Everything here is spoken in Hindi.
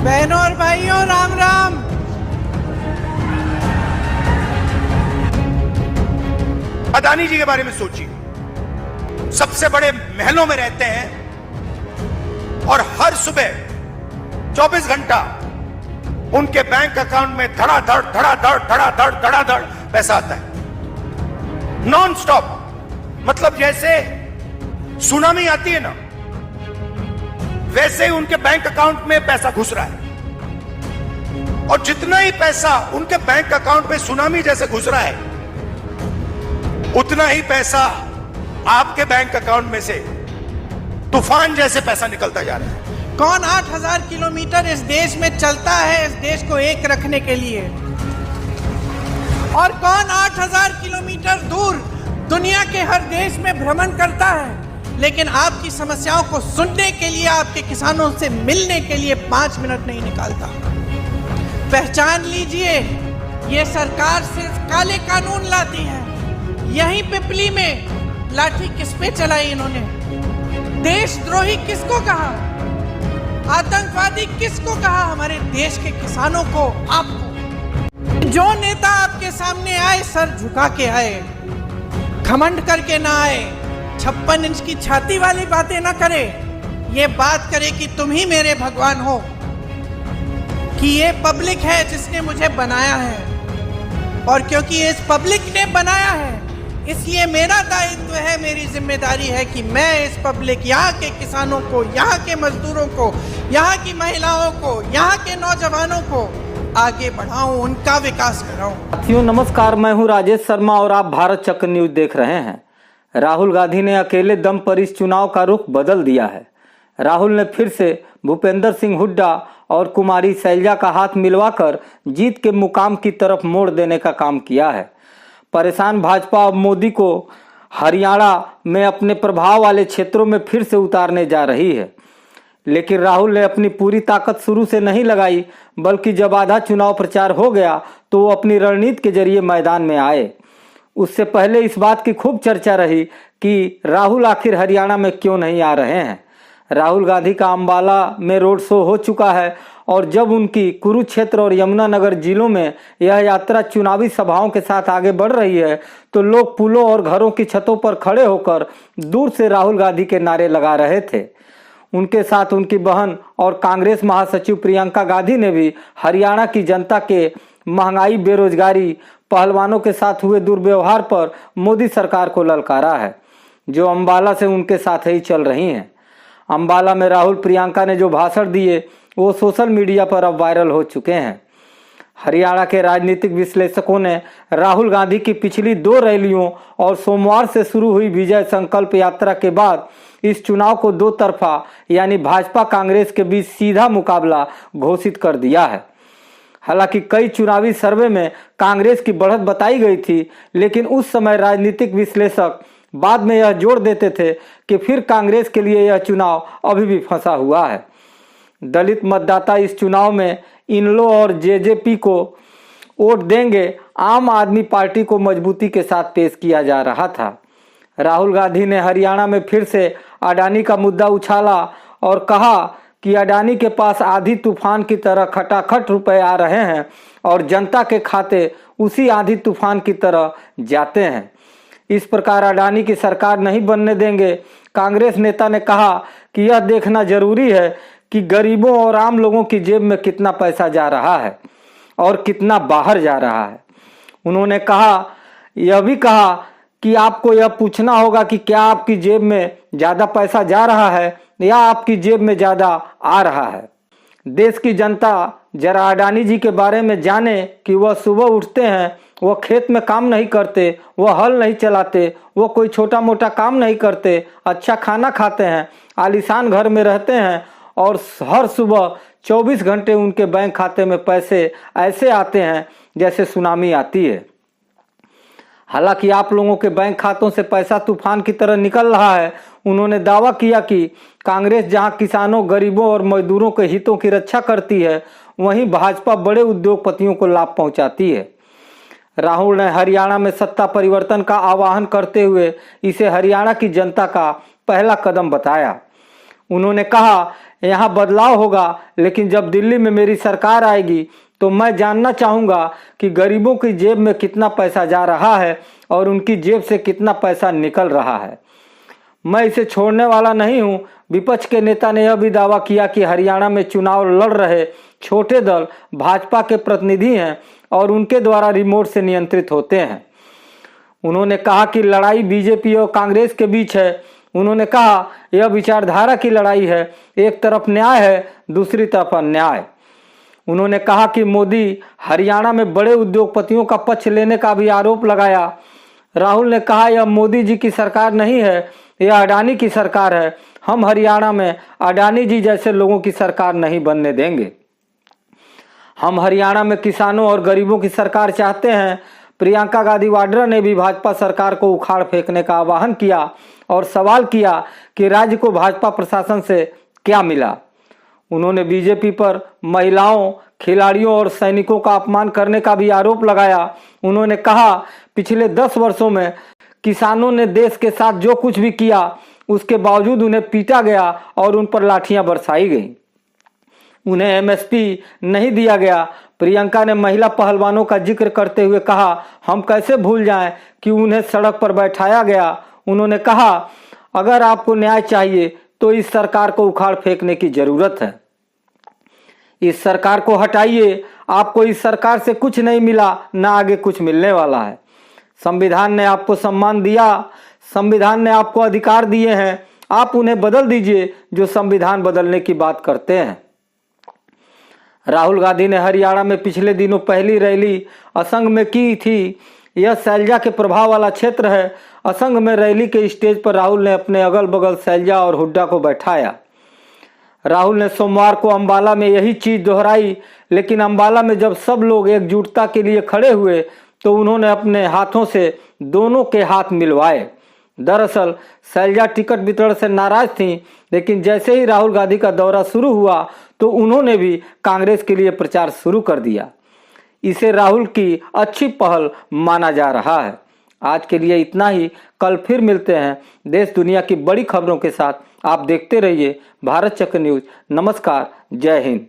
बहनों और भाइयों, राम राम। अदानी जी के बारे में सोचिए, सबसे बड़े महलों में रहते हैं और हर सुबह 24 घंटा उनके बैंक अकाउंट में धड़ाधड़ पैसा आता है, नॉन स्टॉप। मतलब जैसे सुनामी आती है ना, वैसे ही उनके बैंक अकाउंट में पैसा घुस रहा है। और जितना ही पैसा उनके बैंक अकाउंट में सुनामी जैसे घुस रहा है, उतना ही पैसा आपके बैंक अकाउंट में से तूफान जैसे पैसा निकलता जा रहा है। कौन 8000 किलोमीटर इस देश में चलता है इस देश को एक रखने के लिए, और कौन 8000 किलोमीटर दूर दुनिया के हर देश में भ्रमण करता है, लेकिन आपकी समस्याओं को सुनने के लिए, आपके किसानों से मिलने के लिए 5 मिनट नहीं निकालता। पहचान लीजिए, ये सरकार सिर्फ काले कानून लाती है। यहीं पिपली में लाठी किस पे चलाई इन्होंने? देशद्रोही किसको कहा? आतंकवादी किसको कहा? हमारे देश के किसानों को, आपको। जो नेता आपके सामने आए, सर झुका के आए, घमंड करके ना आए, 56 इंच की छाती वाली बातें ना करे, ये बात करे कि तुम ही मेरे भगवान हो, कि ये पब्लिक है जिसने मुझे बनाया है, और क्योंकि इस पब्लिक ने बनाया है इसलिए मेरा दायित्व है, मेरी जिम्मेदारी है कि मैं इस पब्लिक, यहाँ के किसानों को, यहाँ के मजदूरों को, यहाँ की महिलाओं को, यहाँ के नौजवानों को आगे बढ़ाऊं, उनका विकास कराऊं। साथियों नमस्कार, मैं हूं राजेश शर्मा और आप भारत चक्र न्यूज देख रहे हैं। राहुल गांधी ने अकेले दम पर इस चुनाव का रुख बदल दिया है। राहुल ने फिर से भूपेंद्र सिंह हुड्डा और कुमारी शैलजा का हाथ मिलवाकर जीत के मुकाम की तरफ मोड़ देने का काम किया है। परेशान भाजपा अब मोदी को हरियाणा में अपने प्रभाव वाले क्षेत्रों में फिर से उतारने जा रही है, लेकिन राहुल ने अपनी पूरी ताकत शुरू से नहीं लगाई, बल्कि जब आधा चुनाव प्रचार हो गया तो वो अपनी रणनीति के जरिए मैदान में आए। उससे पहले इस बात की खूब चर्चा रही कि राहुल आखिर हरियाणा में क्यों नहीं आ रहे हैं। राहुल गांधी का अंबाला में रोड शो हो चुका है और जब उनकी कुरुक्षेत्र और यमुनानगर जिलों में यह यात्रा चुनावी सभाओं के साथ आगे बढ़ रही है तो लोग पुलों और घरों की छतों पर खड़े होकर दूर से राहुल गांधी के नारे लगा रहे थे। उनके साथ उनकी बहन और कांग्रेस महासचिव प्रियंका गांधी ने भी हरियाणा की जनता के महंगाई, बेरोजगारी, पहलवानों के साथ हुए दुर्व्यवहार पर मोदी सरकार को ललकारा है, जो अंबाला से उनके साथ ही चल रही हैं। अंबाला में राहुल प्रियंका ने जो भाषण दिए वो सोशल मीडिया पर अब वायरल हो चुके हैं। हरियाणा के राजनीतिक विश्लेषकों ने राहुल गांधी की पिछली 2 रैलियों और सोमवार से शुरू हुई विजय संकल्प यात्रा के बाद इस चुनाव को 2 तरफा यानी भाजपा कांग्रेस के बीच सीधा मुकाबला घोषित कर दिया है। हालांकि कई चुनावी सर्वे में कांग्रेस की बढ़त बताई गई थी, लेकिन उस समय राजनीतिक विश्लेषक बाद में यह जोड़ देते थे कि फिर कांग्रेस के लिए यह चुनाव अभी भी फंसा हुआ है। दलित मतदाता इस चुनाव में इनलो और जेजेपी को वोट देंगे, आम आदमी पार्टी को मजबूती के साथ पेश किया जा रहा था। राहुल गांधी ने हरियाणा में फिर से अडानी का मुद्दा उछाला और कहा कि अडानी के पास आंधी तूफान की तरह खटाखट रुपए आ रहे हैं और जनता के खाते उसी आंधी तूफान की तरह जाते हैं। इस प्रकार अडानी की सरकार नहीं बनने देंगे। कांग्रेस नेता ने कहा कि यह देखना जरूरी है कि गरीबों और आम लोगों की जेब में कितना पैसा जा रहा है और कितना बाहर जा रहा है। उन्होंने यह भी कहा कि आपको यह पूछना होगा कि क्या आपकी जेब में ज्यादा पैसा जा रहा है या आपकी जेब में ज्यादा आ रहा है। देश की जनता जरा अडानी जी के बारे में जाने कि वह सुबह उठते हैं, वह खेत में काम नहीं करते, वह हल नहीं चलाते, वह कोई छोटा मोटा काम नहीं करते, अच्छा खाना खाते हैं, आलीशान घर में रहते हैं और हर सुबह 24 घंटे उनके बैंक खाते में पैसे ऐसे आते हैं जैसे सुनामी आती है। हालांकि आप लोगों के बैंक खातों से पैसा तूफान की तरह निकल रहा है। उन्होंने दावा किया कि कांग्रेस जहां किसानों, गरीबों और मजदूरों के हितों की रक्षा करती है, वहीं भाजपा बड़े उद्योगपतियों को लाभ पहुंचाती है। राहुल ने हरियाणा में सत्ता परिवर्तन का आह्वान करते हुए इसे हरियाणा की जनता का पहला कदम बताया। उन्होंने कहा, यहाँ बदलाव होगा, लेकिन जब दिल्ली में मेरी सरकार आएगी तो मैं जानना चाहूँगा कि गरीबों की जेब में कितना पैसा जा रहा है और उनकी जेब से कितना पैसा निकल रहा है। मैं इसे छोड़ने वाला नहीं हूँ। विपक्ष के नेता ने यह भी दावा किया कि हरियाणा में चुनाव लड़ रहे छोटे दल भाजपा के प्रतिनिधि हैं और उनके द्वारा रिमोट से नियंत्रित होते हैं। उन्होंने कहा कि लड़ाई बीजेपी और कांग्रेस के बीच है। उन्होंने कहा यह विचारधारा की लड़ाई है, एक तरफ न्याय है, दूसरी तरफ अन्याय। उन्होंने कहा कि मोदी हरियाणा में बड़े उद्योगपतियों का पक्ष लेने का भी आरोप लगाया। राहुल ने कहा यह मोदी जी की सरकार नहीं है, यह अडानी की सरकार है। हम हरियाणा में अडानी जी जैसे लोगों की सरकार नहीं बनने देंगे। हम हरियाणा में किसानों और गरीबों की सरकार चाहते हैं। प्रियंका गांधी वाड्रा ने भी भाजपा सरकार को उखाड़ फेंकने का आह्वान किया और सवाल किया कि राज्य को भाजपा प्रशासन से क्या मिला। उन्होंने बीजेपी पर महिलाओं, खिलाड़ियों और सैनिकों का अपमान करने का भी आरोप लगाया। उन्होंने कहा पिछले 10 वर्षों में किसानों ने देश के साथ जो कुछ भी किया उसके बावजूद उन्हें पीटा गया और उन पर लाठियां बरसाई गई। उन्हें एमएसपी नहीं दिया गया। प्रियंका ने महिला पहलवानों का जिक्र करते हुए कहा हम कैसे भूल जाएं कि उन्हें सड़क पर बैठाया गया। उन्होंने कहा अगर आपको न्याय चाहिए तो इस सरकार को उखाड़ फेंकने की जरूरत है। इस सरकार को हटाइए। आपको इस सरकार से कुछ नहीं मिला, न आगे कुछ मिलने वाला है। संविधान ने आपको सम्मान दिया, संविधान ने आपको अधिकार दिए हैं, आप उन्हें बदल दीजिए जो संविधान बदलने की बात करते हैं। राहुल गांधी ने हरियाणा में पिछले दिनों पहली रैली असंग में की थी। यह सैलजा के प्रभाव वाला क्षेत्र है। असंग में रैली के स्टेज पर राहुल ने अपने अगल बगल सैलजा और हुड्डा को बैठाया। राहुल ने सोमवार को अंबाला में यही चीज दोहराई, लेकिन अंबाला में जब सब लोग एकजुटता के लिए खड़े हुए तो उन्होंने अपने हाथों से दोनों के हाथ मिलवाए। दरअसल सैलजा टिकट वितरण से नाराज थीं, लेकिन जैसे ही राहुल गांधी का दौरा शुरू हुआ तो उन्होंने भी कांग्रेस के लिए प्रचार शुरू कर दिया। इसे राहुल की अच्छी पहल माना जा रहा है। आज के लिए इतना ही। कल फिर मिलते हैं देश दुनिया की बड़ी खबरों के साथ। आप देखते रहिए भारत चक्र न्यूज। नमस्कार, जय हिंद।